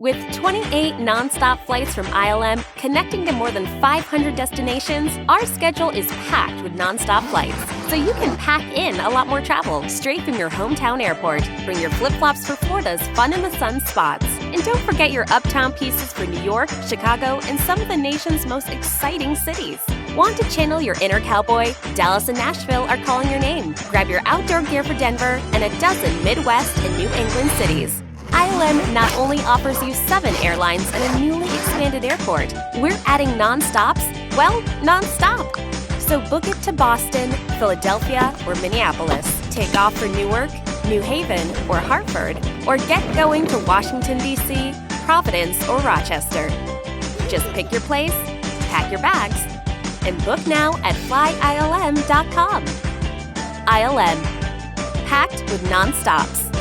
With 28 nonstop flights from ILM connecting to more than 500 destinations, our schedule is packed with nonstop flights. So you can pack in a lot more travel straight from your hometown airport. Bring your flip-flops for Florida's fun in the sun spots. And don't forget your uptown pieces for New York, Chicago, and some of the nation's most exciting cities. Want to channel your inner cowboy? Dallas and Nashville are calling your name. Grab your outdoor gear for Denver and a dozen Midwest and New England cities. ILM not only offers you 7 airlines and a newly expanded airport, we're adding nonstops, well, nonstop. So book it to Boston, Philadelphia, or Minneapolis. Take off for Newark, New Haven, or Hartford, or get going to Washington, D.C., Providence, or Rochester. Just pick your place, pack your bags, and book now at flyilm.com. ILM, packed with nonstops.